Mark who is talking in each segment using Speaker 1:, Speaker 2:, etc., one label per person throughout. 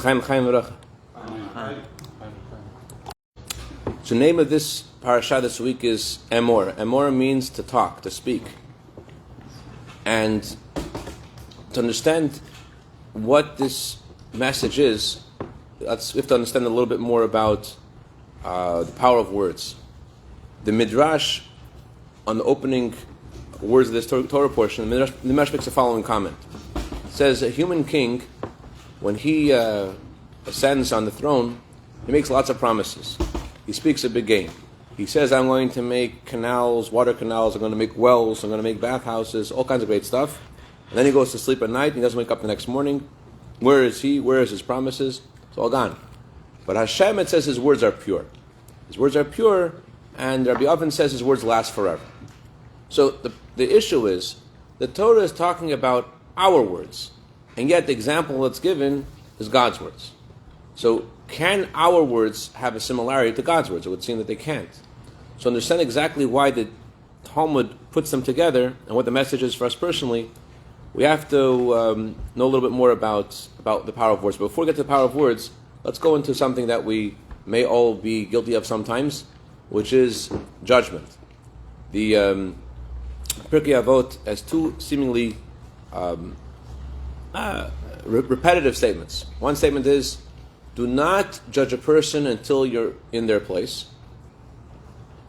Speaker 1: Chaim V'Racha. So the name of this parasha this week is Emor. Emor means to talk, to speak. And to understand what this message is, we have to understand a little bit more about the power of words. The Midrash, on the opening words of this Torah portion, the Midrash makes the following comment. It says, a human king, when he ascends on the throne, he makes lots of promises. He speaks a big game. He says, I'm going to make canals, water canals, I'm going to make wells, I'm going to make bathhouses, all kinds of great stuff. And then he goes to sleep at night, and he doesn't wake up the next morning. Where is he? Where is his promises? It's all gone. But Hashem, it says his words are pure. His words are pure, and Rabbi Oven says his words last forever. So the issue is, the Torah is talking about our words, and yet the example that's given is God's words. So can our words have a similarity to God's words? It would seem that they can't. So understand exactly why the Talmud puts them together and what the message is for us personally. We have to know a little bit more about the power of words. But before we get to the power of words, let's go into something that we may all be guilty of sometimes, which is judgment. The Pirkei Avot has two seemingly repetitive statements. One statement is, do not judge a person until you're in their place.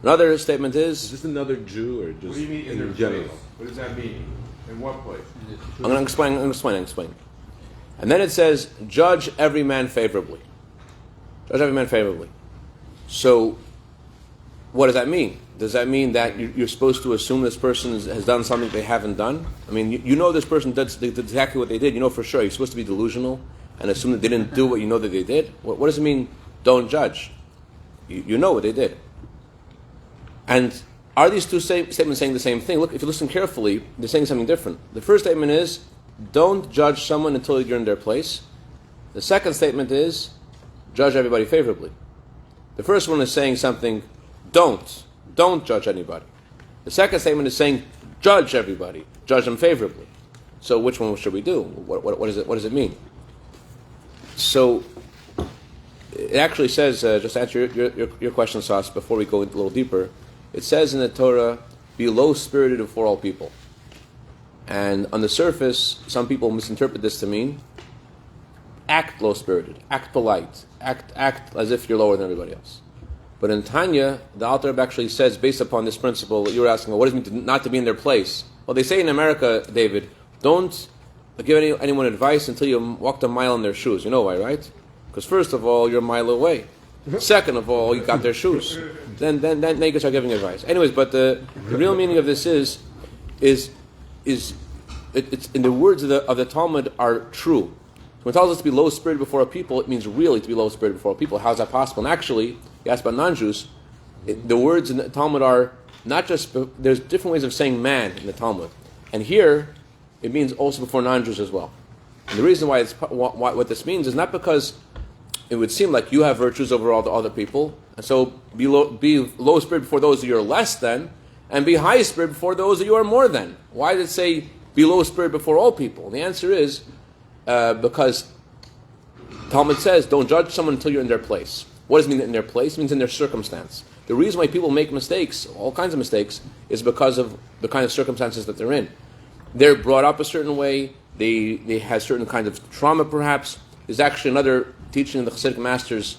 Speaker 1: Another statement is
Speaker 2: this another Jew or just
Speaker 3: what do you mean in their
Speaker 2: general?
Speaker 3: place? What does that mean? In what place?
Speaker 1: I'm going to explain. And then it says, judge every man favorably. Judge every man favorably. So, what does that mean? Does that mean that you're supposed to assume this person has done something they haven't done? I mean, you know this person did exactly what they did. You know for sure. You're supposed to be delusional and assume that they didn't do what you know that they did. What does it mean, don't judge? You know what they did. And are these two statements saying the same thing? Look, if you listen carefully, they're saying something different. The first statement is, don't judge someone until you're in their place. The second statement is, judge everybody favorably. The first one is saying something, don't judge anybody. The second statement is saying, judge everybody, judge them favorably. So which one should we do? What does it mean? So it actually says, just to answer your question, Sas, before we go a little deeper, it says in the Torah, be low-spirited before all people. And on the surface, some people misinterpret this to mean, act low-spirited, act polite, act as if you're lower than everybody else. But in Tanya, the Alter Rebbe actually says, based upon this principle that you were asking, what does it mean not to be in their place? Well, they say in America, David, don't give anyone advice until you walked a mile in their shoes. You know why, right? Because first of all, you're a mile away. Second of all, you got their shoes. Then you can start giving advice. Anyways, but the real meaning of this is it's in the words of the Talmud are true. So when it tells us to be low-spirited before a people, it means really to be low-spirited before a people. How is that possible? And actually, you asked about non-Jews, the words in the Talmud are not just, there's different ways of saying man in the Talmud. And here, it means also before non-Jews as well. And the reason why what this means is not because it would seem like you have virtues over all the other people, and so be low-spirited before those who are less than, and be high-spirited before those who are more than. Why did it say be low-spirited before all people? And the answer is because Talmud says, don't judge someone until you're in their place. What does it mean in their place? It means in their circumstance. The reason why people make mistakes, all kinds of mistakes, is because of the kind of circumstances that they're in. They're brought up a certain way, they have certain kinds of trauma perhaps. There's actually another teaching of the Hasidic masters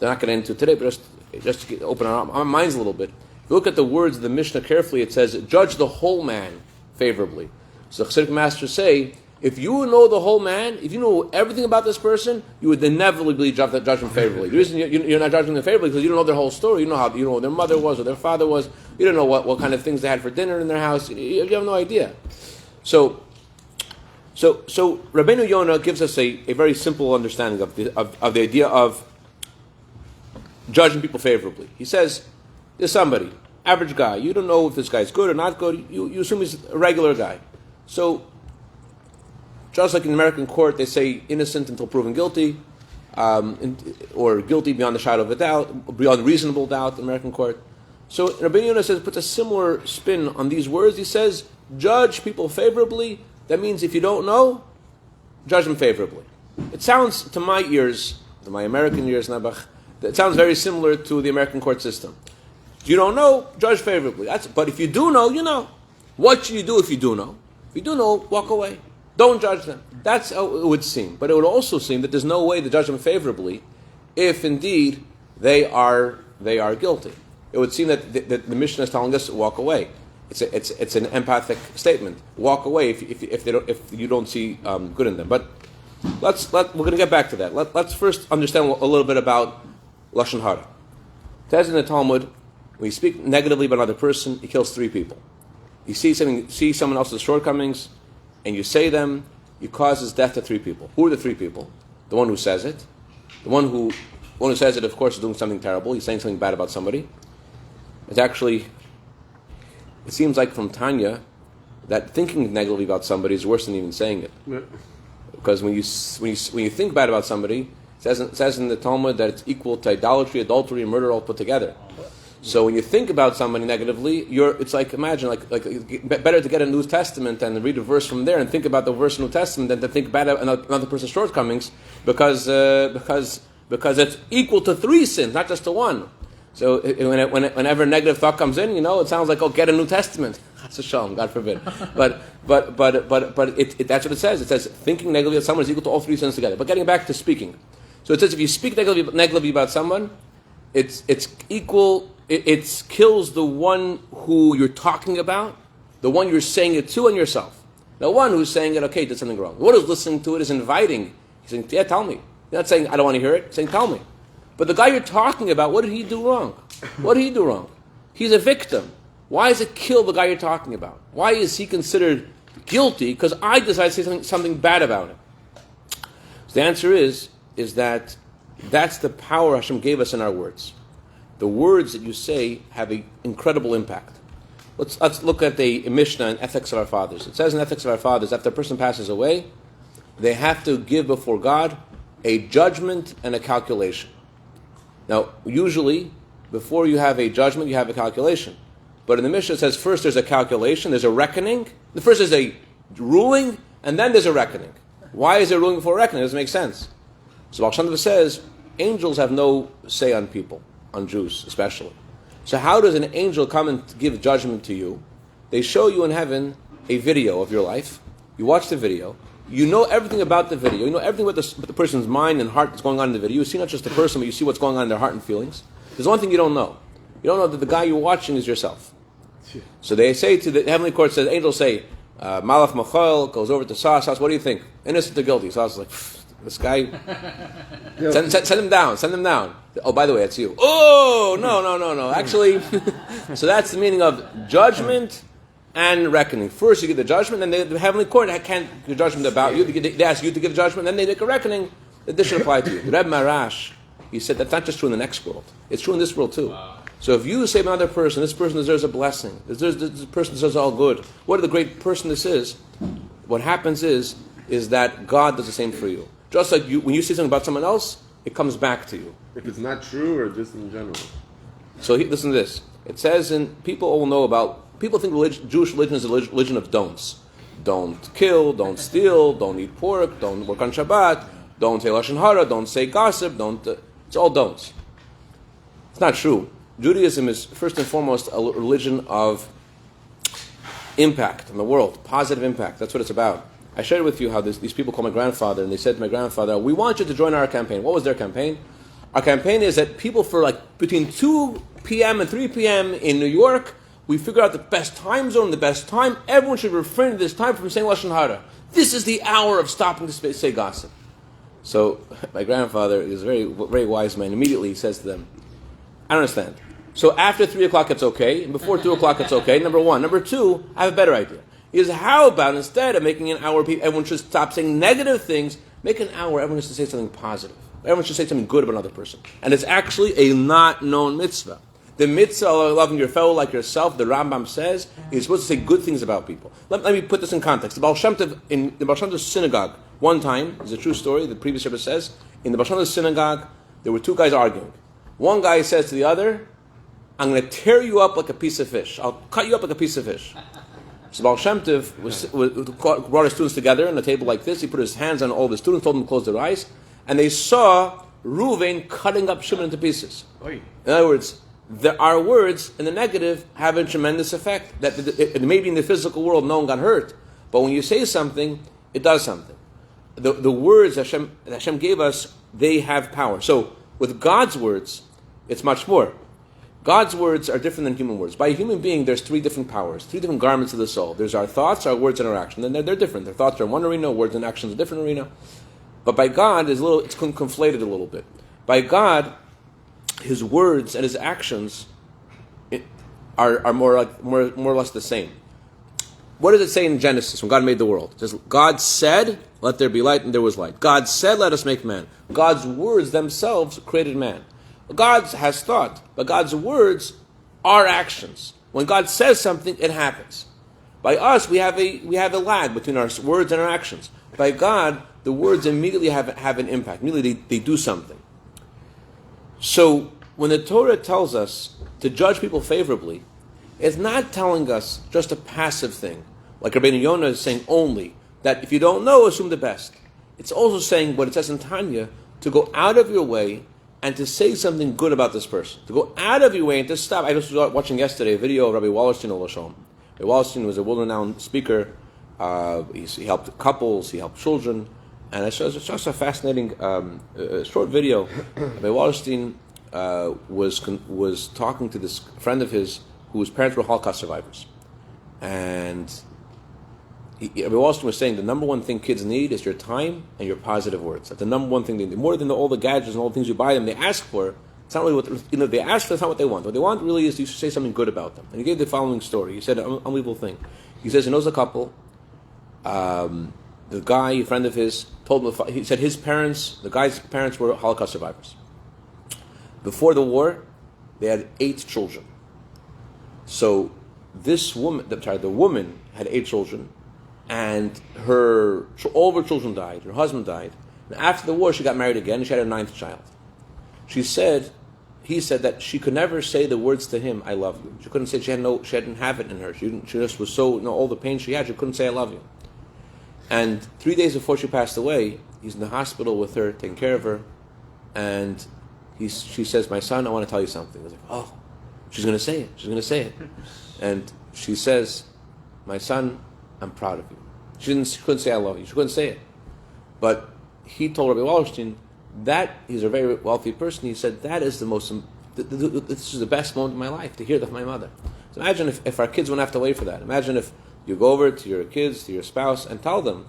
Speaker 1: they're not going to into today, but just to open our minds a little bit. If you look at the words of the Mishnah carefully, it says, judge the whole man favorably. So the Hasidic masters say, if you know the whole man, if you know everything about this person, you would inevitably judge them favorably. The reason you're not judging them favorably because you don't know their whole story. You know what their mother was or their father was. You don't know what kind of things they had for dinner in their house. You have no idea. So Rabbeinu Yonah gives us a very simple understanding of the idea of judging people favorably. He says, there's somebody, average guy. You don't know if this guy's good or not good. You assume he's a regular guy. So just like in American court, they say innocent until proven guilty, or guilty beyond the shadow of a doubt, beyond reasonable doubt in American court. So Rabbeinu Yonah puts a similar spin on these words. He says, judge people favorably. That means if you don't know, judge them favorably. It sounds, to my ears, to my American ears, Nabach, it sounds very similar to the American court system. You don't know, judge favorably. But if you do know, you know. What should you do if you do know? If you do know, walk away. Don't judge them. That's how it would seem. But it would also seem that there's no way to judge them favorably if indeed they are guilty. It would seem that the Mishnah is telling us walk away. It's an empathic statement. Walk away if you don't see good in them. But we're going to get back to that. Let's first understand a little bit about lashon hara. It says in the Talmud, when you speak negatively about another person, he kills 3 people. You see someone else's shortcomings, and you say them, you cause his death to 3 people. Who are the 3 people? The one who says it. The one who says it, of course, is doing something terrible. He's saying something bad about somebody. It seems like from Tanya that thinking negatively about somebody is worse than even saying it. Yeah. Because when you think bad about somebody, it says in the Talmud that it's equal to idolatry, adultery, and murder all put together. So when you think about somebody negatively, it's like, imagine, like better to get a New Testament and read a verse from there and think about the verse in the New Testament than to think bad about another person's shortcomings because it's equal to 3 sins, not just to 1. So whenever a negative thought comes in, it sounds like, get a New Testament. That's a shalom, God forbid. But that's what it says. It says thinking negatively of someone is equal to all 3 sins together. But getting back to speaking, so it says if you speak negatively about someone, it's equal. It kills the one who you're talking about, the one you're saying it to, and yourself. The one who's saying it, okay, did something wrong. The one who's listening to it is inviting. He's saying, yeah, tell me. You're not saying, I don't want to hear it. He's saying, tell me. But the guy you're talking about, what did he do wrong? What did he do wrong? He's a victim. Why does it kill the guy you're talking about? Why is he considered guilty? Because I decided to say something bad about him. So the answer is that that's the power Hashem gave us in our words. The words that you say have an incredible impact. Let's look at the Mishnah in Ethics of Our Fathers. It says in Ethics of Our Fathers, after a person passes away, they have to give before God a judgment and a calculation. Now, usually, before you have a judgment, you have a calculation. But in the Mishnah, it says first there's a calculation, there's a reckoning. The first is a ruling, and then there's a reckoning. Why is there a ruling before a reckoning? It doesn't make sense. So Baal Shem Tov says, angels have no say on people, on Jews especially. So how does an angel come and give judgment to you? They show you in heaven a video of your life. You watch the video. You know everything about the video. You know everything about the person's mind and heart that's going on in the video. You see not just the person, but you see what's going on in their heart and feelings. There's one thing you don't know. You don't know that the guy you're watching is yourself. So they say to the heavenly court, says, angels say, Malach Machal goes over to Sas, what do you think? Innocent or guilty? Sas is like, this guy, send him down. Oh, by the way, it's you. Oh, no. Actually, so that's the meaning of judgment and reckoning. First you get the judgment, then the heavenly court can't give judgment about you. They ask you to give a judgment, then they make a reckoning that this should apply to you. The Reb Marash, he said that's not just true in the next world. It's true in this world too. Wow. So if you say about another person, this person deserves a blessing, this person deserves all good, what a great person this is, what happens is that God does the same for you. Just like when you say something about someone else, it comes back to you.
Speaker 3: If it's not true or just in general?
Speaker 1: So listen to this. It says, people all know about, people think Jewish religion is a religion of don'ts. Don't kill, don't steal, don't eat pork, don't work on Shabbat, don't say lashon hara, don't say gossip, it's all don'ts. It's not true. Judaism is first and foremost a religion of impact in the world, positive impact. That's what it's about. I shared with you how these people called my grandfather, and they said to my grandfather, we want you to join our campaign. What was their campaign? Our campaign is that people for between 2 p.m. and 3 p.m. in New York, we figure out the best time zone, the best time. Everyone should refrain at this time from saying lashon hara. This is the hour of stopping to say gossip. So my grandfather is a very, very wise man. Immediately he says to them, I don't understand. So after 3 o'clock it's okay, and before 2 o'clock it's okay, number one. Number two, I have a better idea. Is how about instead of making an hour, everyone should stop saying negative things, make an hour, everyone should say something positive. Everyone should say something good about another person. And it's actually a not known mitzvah. The mitzvah of loving your fellow like yourself, the Rambam says, is supposed to say good things about people. Let me put this in context. The Baal Shem Tov, in the Baal Shem Tov synagogue, one time, it's a true story, the previous Rebbe says, in the Baal Shem Tov synagogue, there were 2 guys arguing. One guy says to the other, I'm going to tear you up like a piece of fish. I'll cut you up like a piece of fish. So Baal Shem Tov brought his students together on a table like this. He put his hands on all the students, told them to close their eyes, and they saw Reuven cutting up Shimon into pieces. In other words, our words in the negative have a tremendous effect. That maybe in the physical world no one got hurt, but when you say something, it does something. The words that Hashem gave us, they have power. So with God's words, it's much more. God's words are different than human words. By a human being, there's three different powers, three different garments of the soul. There's our thoughts, our words, and our actions. And they're different. Their thoughts are in one arena, words and actions are a different arena. But by God, it's conflated a little bit. By God, His words and His actions are more or less the same. What does it say in Genesis when God made the world? It says, God said, let there be light, and there was light. God said, let us make man. God's words themselves created man. God has thought, but God's words are actions. When God says something, it happens. By us, we have a lag between our words and our actions. By God, the words immediately have an impact. Immediately they do something. So when the Torah tells us to judge people favorably, it's not telling us just a passive thing, like Rabbeinu Yonah is saying only, that if you don't know, assume the best. It's also saying what it says in Tanya, to go out of your way and to say something good about this person. To go out of your way and to stop. I was watching yesterday a video of Rabbi Wallerstein Olav Shalom. Rabbi Wallerstein was a world-renowned speaker. He helped couples, he helped children. And it's just a fascinating short video. Rabbi Wallerstein was talking to this friend of his whose parents were Holocaust survivors. And Rabbi Wallerstein was saying the number one thing kids need is your time and your positive words. That's the number one thing they need. More than all the gadgets and all the things you buy them, they ask for. It's not really what they ask for. It's not what they want. What they want really is you should say something good about them. And he gave the following story. He said an unbelievable thing. He says he knows a couple. The guy, a friend of his, told him. He said his parents, the guy's parents, were Holocaust survivors. Before the war, they had 8 children. So this woman, the woman had 8 children. And all of her children died. Her husband died. And after the war, she got married again, and she had her 9th child. He said that she could never say the words to him, "I love you." She couldn't say. She didn't have it in her. She just was so all the pain she had. She couldn't say, "I love you." And 3 days before she passed away, he's in the hospital with her, taking care of her, and she says, "My son, I want to tell you something." I was like, "Oh, she's going to say it. She's going to say it." And she says, "My son, I'm proud of you." She couldn't say, "I love you." She couldn't say it. But he told Rabbi Wallerstein that he's a very wealthy person. He said, that is this is the best moment of my life, to hear that from my mother. So imagine if our kids wouldn't have to wait for that. Imagine if you go over to your kids, to your spouse, and tell them,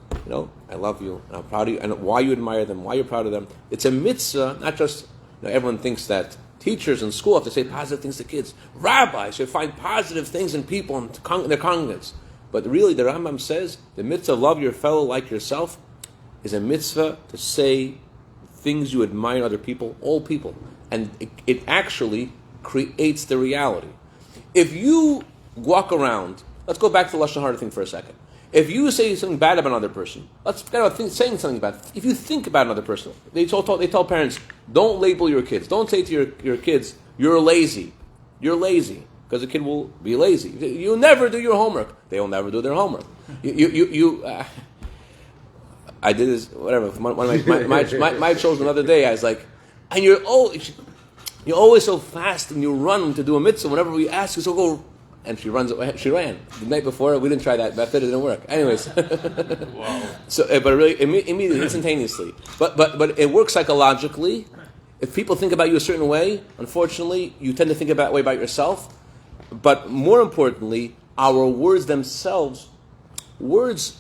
Speaker 1: I love you, and I'm proud of you, and why you admire them, why you're proud of them. It's a mitzvah, not just, everyone thinks that teachers in school have to say positive things to kids. Rabbis should find positive things in people and their congregants. But really, the Rambam says, the mitzvah of love your fellow like yourself is a mitzvah to say things you admire in other people, all people. And it actually creates the reality. If you walk around, let's go back to the Lashon Hara thing for a second. If you say something bad about another person, let's forget about saying something bad. If you think about another person, they tell parents, don't label your kids. Don't say to your kids, you're lazy. You're lazy. Because the kid will be lazy. You never do your homework. They will never do their homework. I did this, whatever. One of my children the other day, I was like, and you're always so fast and you run to do a mitzvah. Whenever we ask you, so go. And she ran. The night before, we didn't try that method. It didn't work. Anyways. Wow. So, but really, immediately, instantaneously. But it works psychologically. If people think about you a certain way, unfortunately, you tend to think that way about yourself. But more importantly, our words themselves, words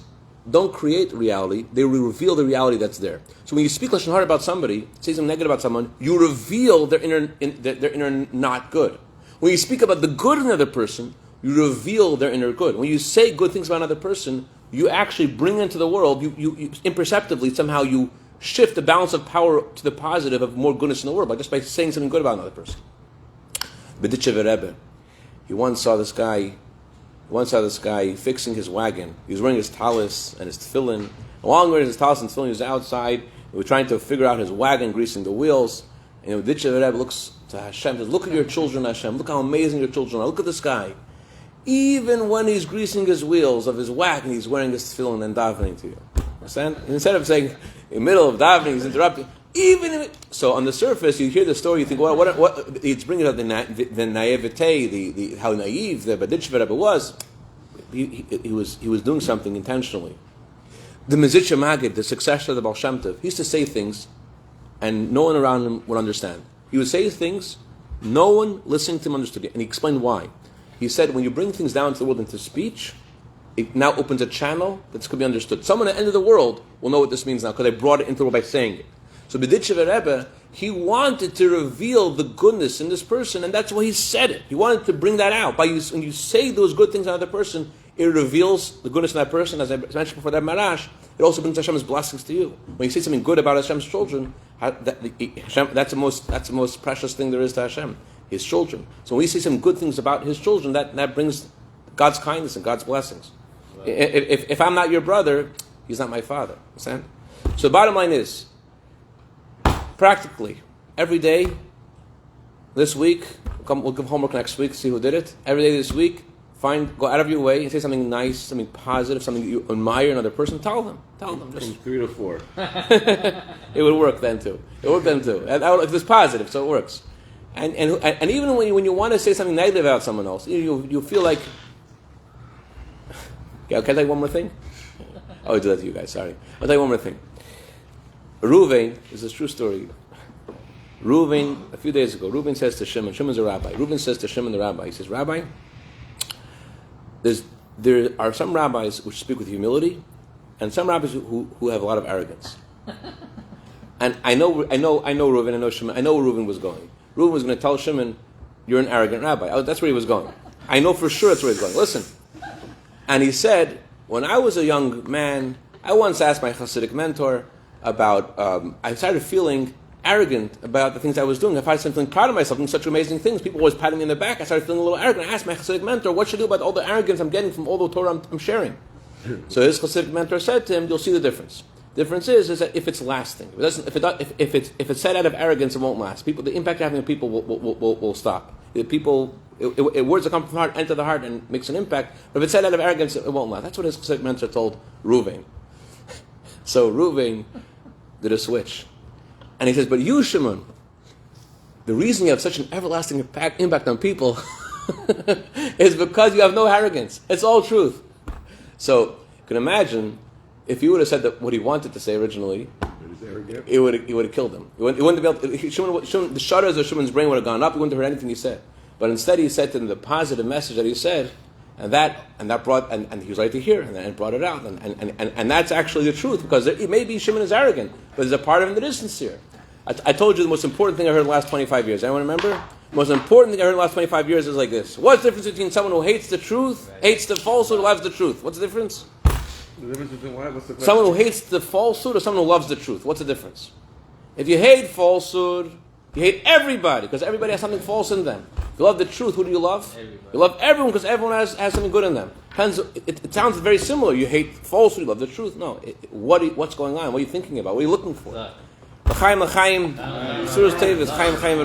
Speaker 1: don't create reality, they reveal the reality that's there. So when you speak Lashon Hara about somebody, say something negative about someone, you reveal their inner not good. When you speak about the good in another person, you reveal their inner good. When you say good things about another person, you actually bring into the world, you imperceptibly, somehow you shift the balance of power to the positive of more goodness in the world, just by saying something good about another person. B'ditchev Rebbe, he once saw this guy fixing his wagon. He was wearing his talis and his tefillin. And while wearing his talis and tefillin, he was outside. He was trying to figure out his wagon, greasing the wheels. And B'ditchev Rebbe looks to Hashem, says, look at your children, Hashem. Look how amazing your children are. Look at this guy. even when he's greasing his wheels of his wagon, he's wearing his tefillin and davening to you. Understand? Instead of saying in the middle of davening, he's interrupting. So on the surface, you hear the story, you think, well, what it's bringing up the naivete, how naive the Baditchev Rebbe was. He was doing something intentionally. The Mezritcher Maggid, the successor of the Baal Shem Tov, he used to say things, and no one around him would understand. He would say things, no one listening to him understood it, and he explained why. He said, when you bring things down to the world into speech, it now opens a channel that could be understood. Someone at the end of the world will know what this means now, because I brought it into the world by saying it. So Baditchev Rebbe, he wanted to reveal the goodness in this person, and that's why he said it. He wanted to bring that out. When you say those good things on another person, it reveals the goodness in that person. As I mentioned before, that marash, it also brings Hashem's blessings to you. When you say something good about Hashem's children, that's the most precious thing there is to Hashem, His children. So when we say some good things about His children, that brings God's kindness and God's blessings. Right. If I'm not your brother, he's not my father. Understand? So the bottom line is, practically, every day, this week, we'll give homework next week, see who did it. Every day this week, go out of your way and say something nice, something positive, something you admire another person. Tell them. Just
Speaker 3: from 3 to 4.
Speaker 1: It would work then too. And it's positive, so it works. And even when you want to say something negative about someone else, you feel like. Okay, can I tell you one more thing? Oh, I do that to you guys. Sorry. I'll tell you one more thing. Reuven, this is a true story. Reuven, a few days ago, Reuven says to Shimon, Shimon's a rabbi. Reuven says to Shimon the rabbi, he says, Rabbi, there are some rabbis which speak with humility, and some rabbis who have a lot of arrogance. And I know Reuven, I know Shimon, I know where Reuven was going. Reuven was going to tell Shimon, you're an arrogant rabbi. That's where he was going. I know for sure that's where he was going. Listen. And he said, when I was a young man, I once asked my Hasidic mentor about, I started feeling arrogant about the things I was doing. I started feeling proud of myself, doing such amazing things. People were always patting me in the back. I started feeling a little arrogant. I asked my Hasidic mentor, what should I do about all the arrogance I'm getting from all the Torah I'm sharing? So his Hasidic mentor said to him, you'll see the difference. The difference is that if it's lasting, if it's said out of arrogance, it won't last. The impact having on people will stop. Words that come from the heart enter the heart and makes an impact. But if it's said out of arrogance, it won't last. That's what his Hasidic mentor told Reuven. So Reuven did a switch. And he says, but you, Shimon, the reason you have such an everlasting impact on people is because you have no arrogance. It's all truth. So you can imagine if he would have said that what he wanted to say originally, it would have killed him. He wouldn't have been able to, the shutters of Shimon's brain would have gone up. He wouldn't have heard anything he said. But instead, he said to him the positive message that he said, and that brought, and he was right to hear, and it brought it out, and that's actually the truth, because maybe Shimon is arrogant, but there's a part of him that is sincere. I told you the most important thing I heard in the last 25 years. Anyone remember? The most important thing I heard in the last 25 years is like this. What's the difference between someone who hates the truth, hates the falsehood, who loves the truth? What's the difference?
Speaker 3: The difference between what? What's the question?
Speaker 1: Someone who hates the falsehood or someone who loves the truth? What's the difference? If you hate falsehood, you hate everybody, because everybody has something false in them. If you love the truth, who do you love? Everybody. You love everyone, because everyone has something good in them. It sounds very similar. You hate falsehood, you love the truth. No. What's going on? What are you thinking about? What are you looking for? L'chaim, l'chaim, Surah Tevis, chaim, chaim,